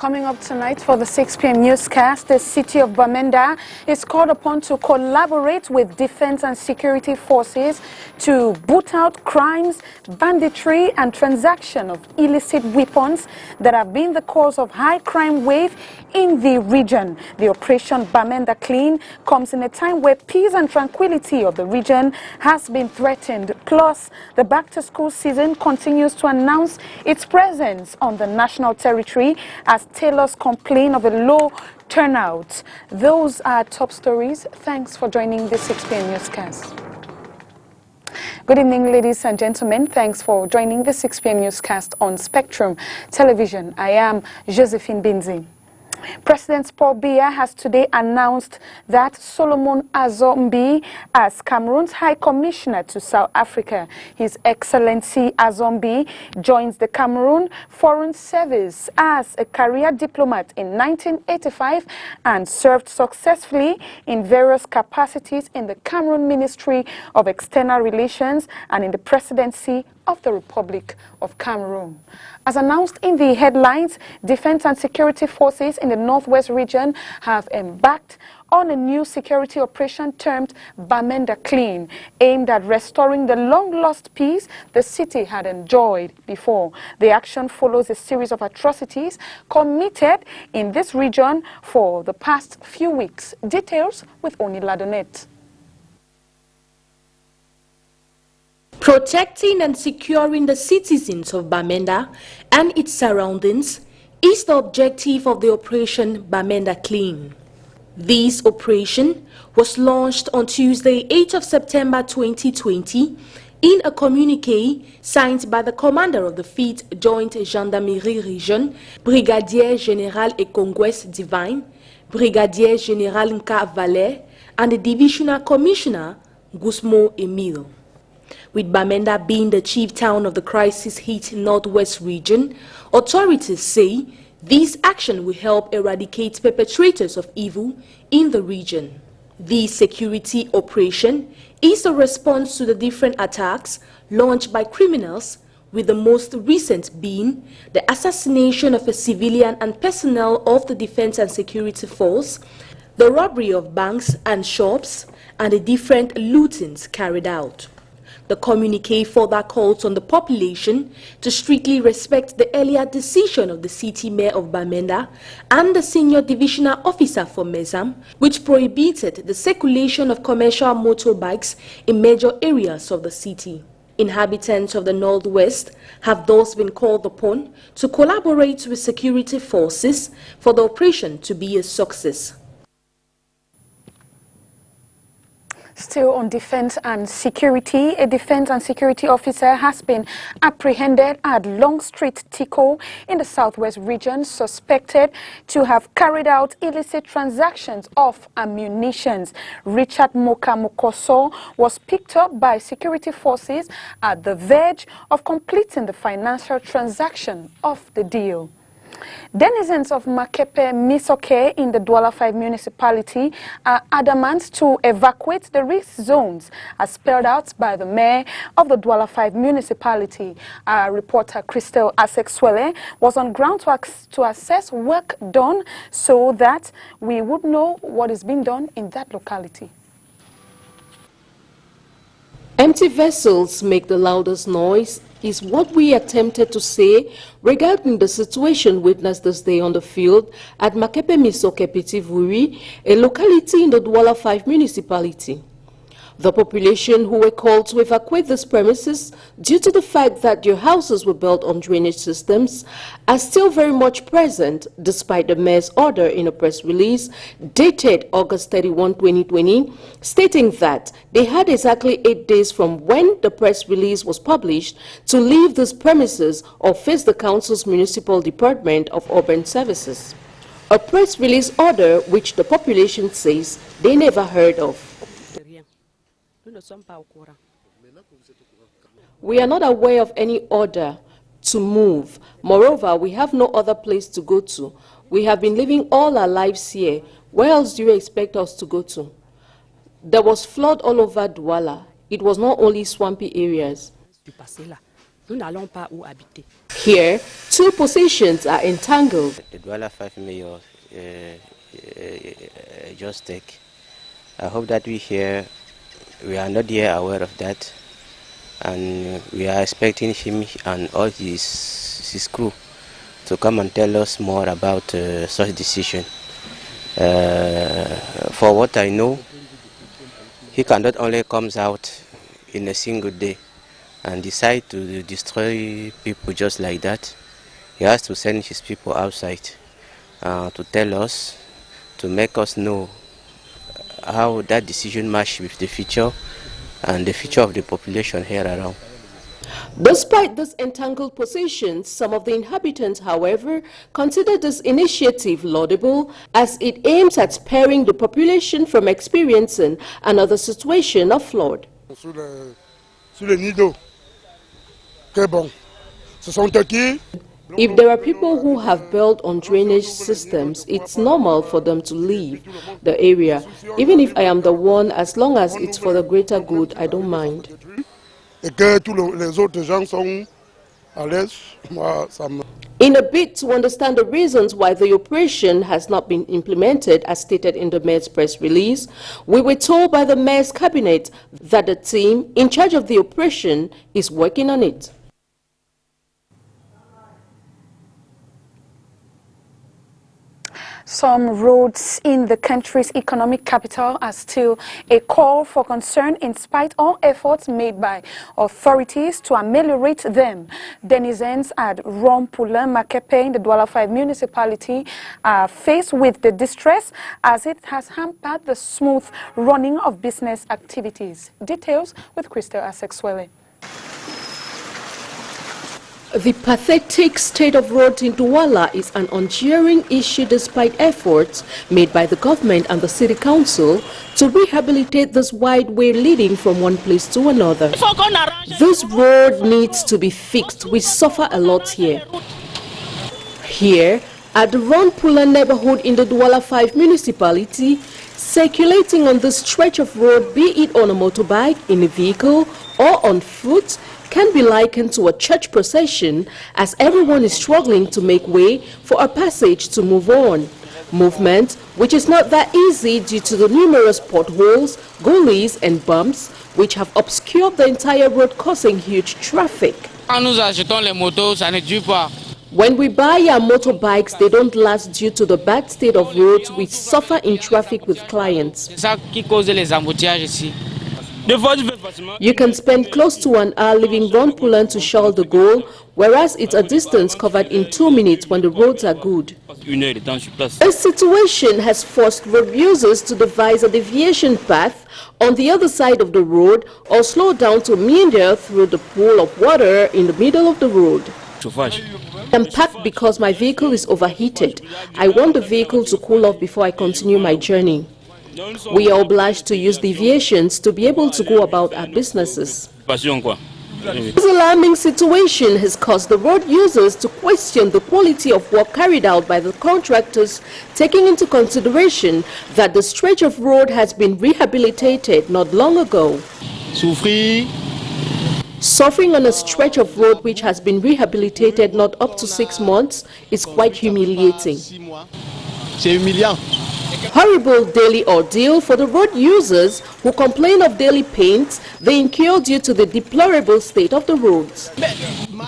Coming up tonight for the 6 p.m. newscast, the city of Bamenda is called upon to collaborate with defense and security forces to boot out crimes, banditry and transaction of illicit weapons that have been the cause of high crime wave in the region. The Operation Bamenda Clean comes in a time where peace and tranquility of the region has been threatened. Plus, the back-to-school season continues to announce its presence on the national territory as tailors complain of a low turnout. Those are top stories. Thanks for joining the 6 p.m. newscast. Good evening, ladies and gentlemen. Thanks for joining the 6 p.m. newscast on Spectrum Television. I am Josephine Bindzi. President Paul Biya has today announced that Solomon Azombi as Cameroon's High Commissioner to South Africa. His Excellency Azombi joins the Cameroon Foreign Service as a career diplomat in 1985 and served successfully in various capacities in the Cameroon Ministry of External Relations and in the Presidency of the Republic of Cameroon. As announced in the headlines, defense and security forces in the northwest region have embarked on a new security operation termed Bamenda Clean, aimed at restoring the long-lost peace the city had enjoyed before. The action follows a series of atrocities committed in this region for the past few weeks. Details with Oni Ladonet. Protecting and securing the citizens of Bamenda and its surroundings is the objective of the Operation Bamenda Clean. This operation was launched on Tuesday, 8th of September 2020 in a communiqué signed by the commander of the 5th Joint Gendarmerie Region, Brigadier General Ekongwes Divine, Brigadier General Nka Valet, and the Divisional Commissioner, Gusmo Emile. With Bamenda being the chief town of the crisis-hit northwest region, authorities say this action will help eradicate perpetrators of evil in the region. This security operation is a response to the different attacks launched by criminals, with the most recent being the assassination of a civilian and personnel of the Defense and Security Force, the robbery of banks and shops, and the different lootings carried out. The communiqué further calls on the population to strictly respect the earlier decision of the city mayor of Bamenda and the senior divisional officer for Mezam, which prohibited the circulation of commercial motorbikes in major areas of the city. Inhabitants of the Northwest have thus been called upon to collaborate with security forces for the operation to be a success. Still on defense and security, a defense and security officer has been apprehended at Long Street, Tiko, in the southwest region, suspected to have carried out illicit transactions of ammunitions. Richard Mokoso was picked up by security forces at the verge of completing the financial transaction of the deal. Denizens of Makepe Misoke in the Douala 5 municipality are adamant to evacuate the risk zones as spelled out by the mayor of the Douala 5 municipality. Our reporter Christel Asexwele was on ground to assess work done so that we would know what is being done in that locality. Empty vessels make the loudest noise is what we attempted to say regarding the situation witnessed this day on the field at Makepe Misoke Pitivuri, a locality in the Douala 5 municipality. The population who were called to evacuate these premises due to the fact that their houses were built on drainage systems are still very much present despite the mayor's order in a press release dated August 31, 2020, stating that they had exactly 8 days from when the press release was published to leave these premises or face the council's municipal department of urban services. A press release order which the population says they never heard of. We are not aware of any order to move. Moreover, we have no other place to go to. We have been living all our lives here. Where else do you expect us to go to? There was flood all over Douala. It was not only swampy areas. Here, two positions are entangled. The Douala 5 mayor just take. I hope that we are not here aware of that, and we are expecting him and all his crew to come and tell us more about such decision. For what I know, he cannot only comes out in a single day and decide to destroy people just like that. He has to send his people outside to tell us, to make us know how that decision matches with the future and the future of the population here around. Despite this entangled position, some of the inhabitants, however, consider this initiative laudable as it aims at sparing the population from experiencing another situation of flood. If there are people who have built on drainage systems, it's normal for them to leave the area. Even if I am the one, as long as it's for the greater good, I don't mind. In a bid to understand the reasons why the operation has not been implemented as stated in the mayor's press release, we were told by the mayor's cabinet that the team in charge of the operation is working on it. Some roads in the country's economic capital are still a call for concern in spite of all efforts made by authorities to ameliorate them. Denizens at Rompula Makepe in the Douala 5 municipality are faced with the distress as it has hampered the smooth running of business activities. Details with Crystal Asexwele. The pathetic state of roads in Douala is an uncheering issue despite efforts made by the government and the city council to rehabilitate this wide way leading from one place to another. This road needs to be fixed. We suffer a lot here. Here, at the Rompula neighborhood in the Douala 5 municipality, circulating on this stretch of road, be it on a motorbike, in a vehicle, or on foot, can be likened to a church procession as everyone is struggling to make way for a passage to move on. Movement which is not that easy due to the numerous potholes, gullies and bumps which have obscured the entire road, causing huge traffic. When we buy our motorbikes, they don't last due to the bad state of roads. We suffer in traffic with clients. You can spend close to an hour leaving Rompula to Charles de Gaulle, whereas it's a distance covered in 2 minutes when the roads are good. A situation has forced road users to devise a deviation path on the other side of the road or slow down to meander through the pool of water in the middle of the road. I'm packed because my vehicle is overheated. I want the vehicle to cool off before I continue my journey. We are obliged to use deviations to be able to go about our businesses. This alarming situation has caused the road users to question the quality of work carried out by the contractors, taking into consideration that the stretch of road has been rehabilitated not long ago. Suffering on a stretch of road which has been rehabilitated not up to 6 months is quite humiliating. Horrible daily ordeal for the road users who complain of daily pains they incur due to the deplorable state of the roads.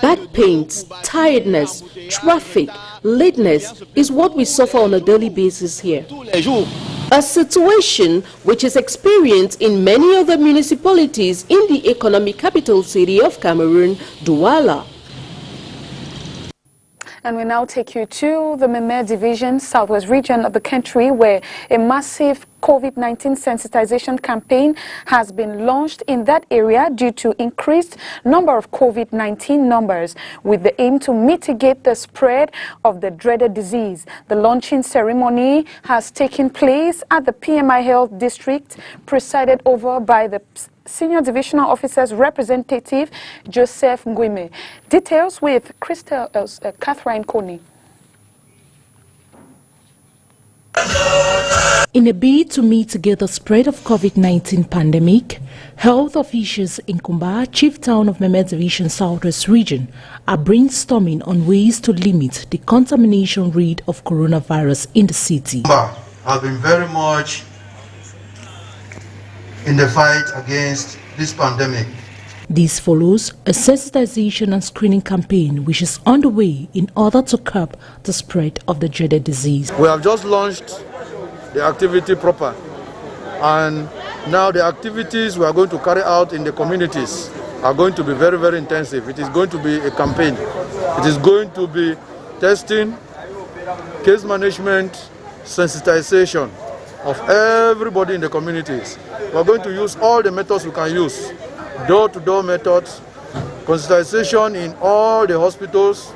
Back pains, tiredness, traffic, lateness is what we suffer on a daily basis here. A situation which is experienced in many other municipalities in the economic capital city of Cameroon, Douala. And we now take you to the Memé Division, southwest region of the country, where a massive COVID-19 sensitization campaign has been launched in that area due to increased number of COVID-19 numbers, with the aim to mitigate the spread of the dreaded disease. The launching ceremony has taken place at the PMI Health District, presided over by the Senior Divisional Officer's representative, Joseph Nguime. Details with Catherine Coney. In a bid to mitigate the spread of COVID-19 pandemic, health officials in Kumba, chief town of Bamenda Division Southwest region, are brainstorming on ways to limit the contamination rate of coronavirus in the city. Kumba have been very much in the fight against this pandemic. This follows a sensitization and screening campaign which is underway in order to curb the spread of the dreaded disease. We have just launched the activity proper, and now the activities we are going to carry out in the communities are going to be very, very intensive. It is going to be a campaign. It is going to be testing, case management, sensitization of everybody in the communities. We are going to use all the methods we can use, door-to-door methods, sensitization in all the hospitals,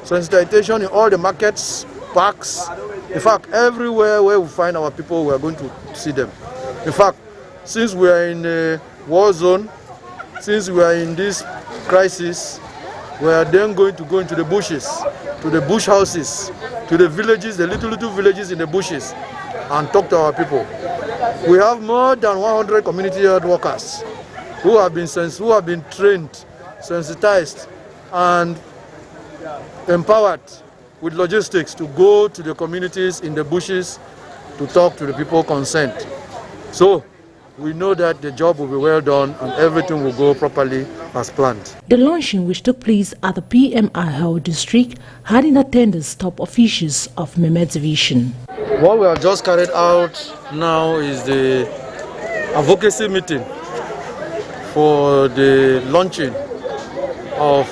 sensitization in all the markets, parks. In fact, everywhere where we find our people, we are going to see them. In fact, since we are in a war zone, since we are in this crisis, we are then going to go into the bushes, to the bush houses, to the villages, the little villages in the bushes, and talk to our people. We have more than 100 community health workers who have been trained, sensitized, and empowered with logistics to go to the communities in the bushes to talk to the people concerned. So we know that the job will be well done and everything will go properly as planned. The launching, which took place at the PMIL district, had in attendance top officials of Bamenda Division. What we have just carried out now is the advocacy meeting for the launching of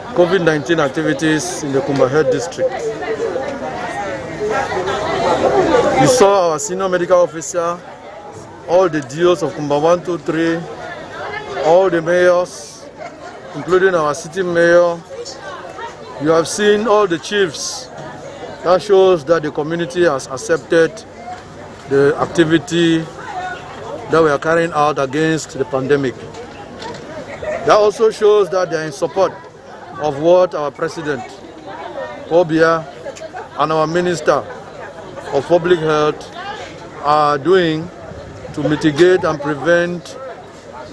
COVID-19 activities in the Kumba Health District. You saw our senior medical officer, all the DOs of Kumba 1, 2, 3, all the mayors, including our city mayor. You have seen all the chiefs. That shows that the community has accepted the activity that we are carrying out against the pandemic. That also shows that they are in support of what our president, Obia, and our minister of public health are doing to mitigate and prevent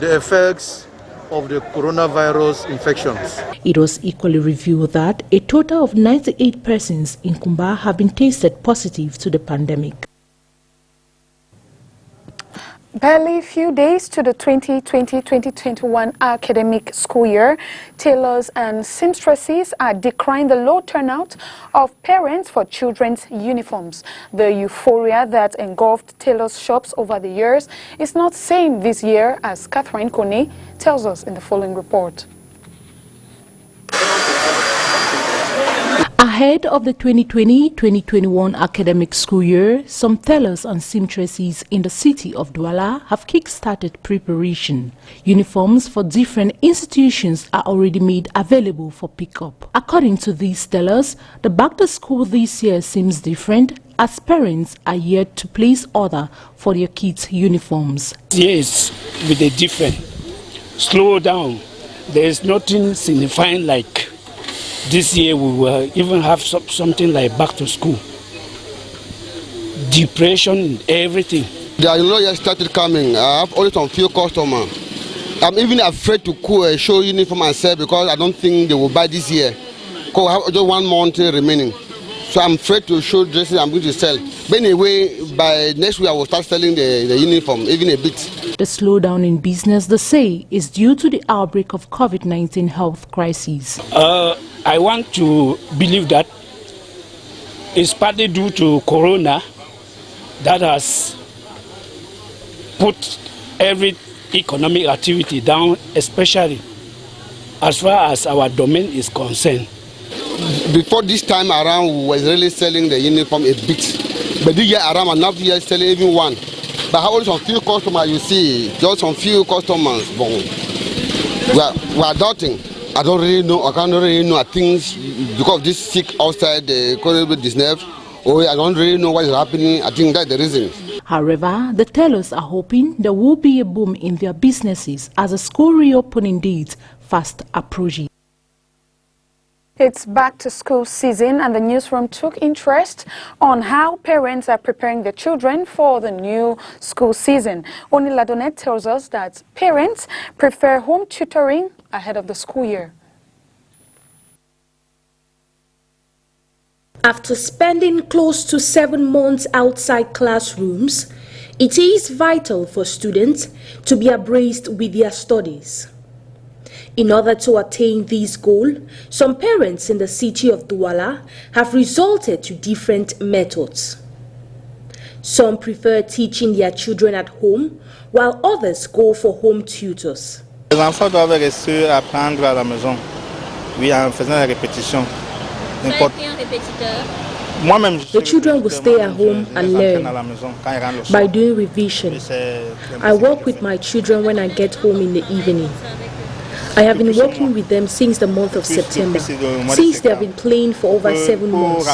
the effects of the coronavirus infections. It was equally revealed that a total of 98 persons in Kumba have been tested positive to the pandemic. Barely a few days to the 2020-2021 academic school year, tailors and seamstresses are decrying the low turnout of parents for children's uniforms. The euphoria that engulfed tailors' shops over the years is not same this year, as Catherine Kone tells us in the following report. Ahead of the 2020-2021 academic school year, some tailors and seamstresses in the city of Douala have kick-started preparation. Uniforms for different institutions are already made available for pickup. According to these tailors, the back-to-school this year seems different, as parents are yet to place order for their kids' uniforms. Yes, with a different. Slow down. There is nothing signifying like this year we will even have something like back to school. Depression, everything. The lawyers started coming. I have only some few customers. I'm even afraid to show uniform myself because I don't think they will buy this year. Because I have just 1 month remaining. So I'm afraid to show dresses I'm going to sell. But anyway, by next week I will start selling the uniform, even a bit. The slowdown in business, they say, is due to the outbreak of COVID-19 health crisis. I want to believe that it's partly due to Corona that has put every economic activity down, especially as far as our domain is concerned. Before this time around, we were really selling the uniform a bit. But this year around, I'm not yet selling even one. But I have only some few customers, you see, just some few customers. Bon. We are doubting. I don't really know, I can't really know things because of this sick outside the COVID-19, or I don't really know what is happening. I think that's the reason. However, the tailors are hoping there will be a boom in their businesses as the school reopening dates fast approaching. It's back to school season, and the newsroom took interest on how parents are preparing their children for the new school season. Oni Ladonet tells us that parents prefer home tutoring ahead of the school year. After spending close to 7 months outside classrooms, it is vital for students to be abreast with their studies. In order to attain this goal, some parents in the city of Douala have resorted to different methods. Some prefer teaching their children at home, while others go for home tutors. Les enfants doivent rester apprendre à la maison, oui, en faisant la répétition. The children will stay at home and learn by doing revision. I work with my children when I get home in the evening. I have been working with them since the month of September, since they have been playing for over 7 months.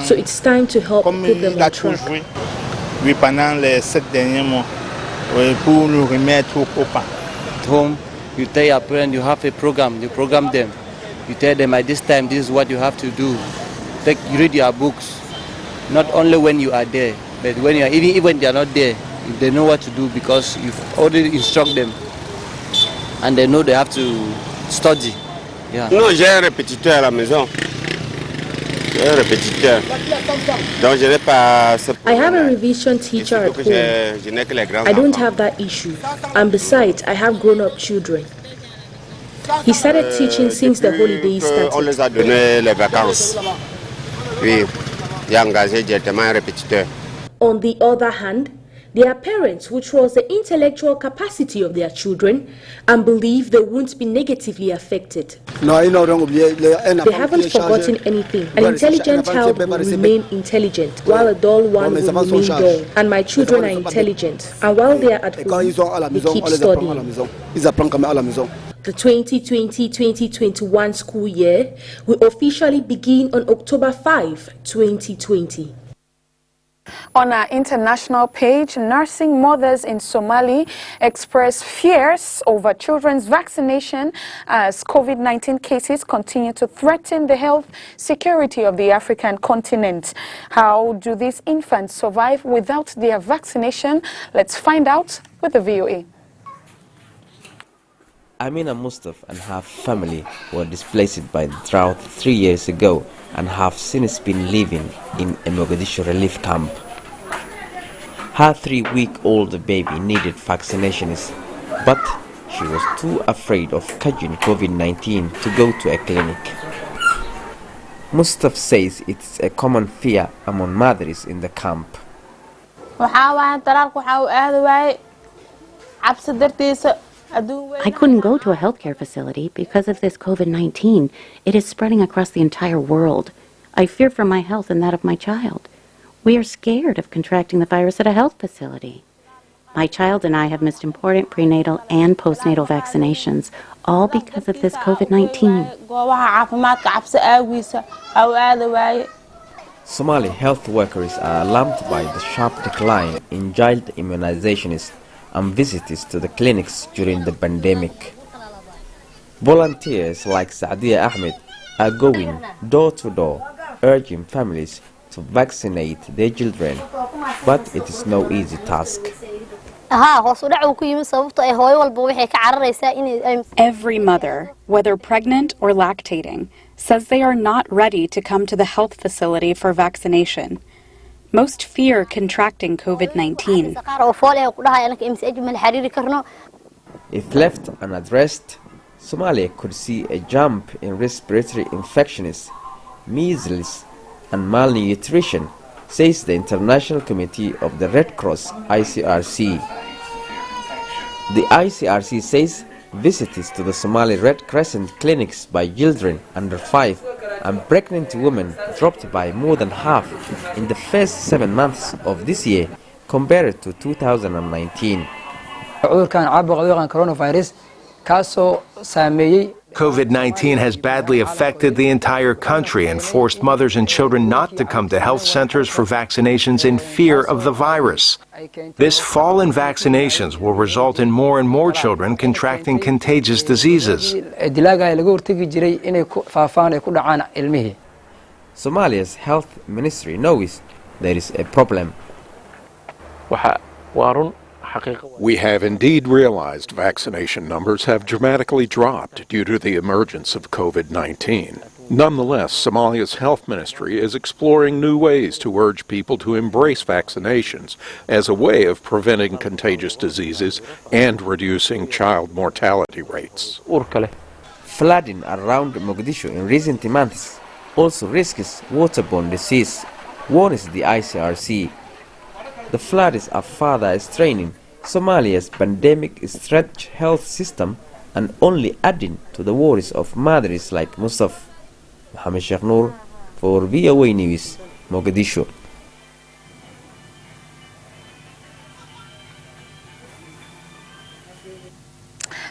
So it's time to help put them on track. Oui, pendant les 7 derniers mois, pour nous remettre au pas. At home, you tell your parents you have a program, you program them. You tell them at this time, this is what you have to do. You read your books, not only when you are there, but when you are, even when they are not there, they know what to do because you've already instruct them. And they know they have to study. Yeah. Non, j'ai un répétiteur à la maison. J'ai un répétiteur. Donc je n'ai pas ce problème. I have a revision teacher at home. I don't have that issue. And besides, I have grown-up children. He started teaching since the holidays started. On les a donné les vacances. Oui, j'ai engagé directement un répétiteur. On the other hand, there are parents who trust the intellectual capacity of their children and believe they won't be negatively affected. They haven't forgotten anything. An intelligent child will remain intelligent, while a dull one will remain dull. And my children are intelligent, and while they are at home, they keep studying. The 2020-2021 school year will officially begin on October 5, 2020. On our international page, nursing mothers in Somali express fears over children's vaccination as COVID-19 cases continue to threaten the health security of the African continent. How do these infants survive without their vaccination? Let's find out with the VOA. Amina Mustafa and her family were displaced by the drought 3 years ago and have since been living in a Mogadishu relief camp. Her 3-week-old baby needed vaccinations, but she was too afraid of catching COVID-19 to go to a clinic. Mustafa says it's a common fear among mothers in the camp. I couldn't go to a healthcare facility because of this COVID-19. It is spreading across the entire world. I fear for my health and that of my child. We are scared of contracting the virus at a health facility. My child and I have missed important prenatal and postnatal vaccinations, all because of this COVID-19. Somali health workers are alarmed by the sharp decline in child immunizations and visitors to the clinics during the pandemic. Volunteers like Saadia Ahmed are going door to door, urging families to vaccinate their children, but it is no easy task. Every mother, whether pregnant or lactating, says they are not ready to come to the health facility for vaccination. Most fear contracting COVID-19. If left unaddressed, Somalia could see a jump in respiratory infections, measles, and malnutrition, says the International Committee of the Red Cross, ICRC. The ICRC says visitors to the Somali Red Crescent clinics by children under 5 and pregnant women dropped by more than half in the first 7 months of this year compared to 2019. cudurkan caabuqa coronavirus kaasoo saameeyay COVID-19 has badly affected the entire country and forced mothers and children not to come to health centers for vaccinations in fear of the virus. This fall in vaccinations will result in more and more children contracting contagious diseases. Somalia's health ministry knows there is a problem. We have indeed realized vaccination numbers have dramatically dropped due to the emergence of COVID-19. Nonetheless, Somalia's health ministry is exploring new ways to urge people to embrace vaccinations as a way of preventing contagious diseases and reducing child mortality rates. Flooding around Mogadishu in recent months also risks waterborne disease, warns the ICRC. The floods are further straining Somalia's pandemic-stretched health system and only adding to the worries of mothers like Mustaf. Mohammed Sheikh Noor for VOA News, Mogadishu.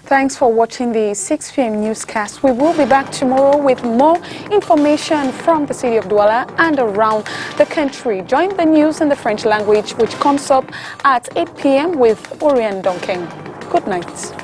Thanks for watching the 6 p.m. newscast. We will be back tomorrow with more information from the city of Douala and around the country. Join the news in the French language, which comes up at 8 p.m. with Oriane Donking. Good night.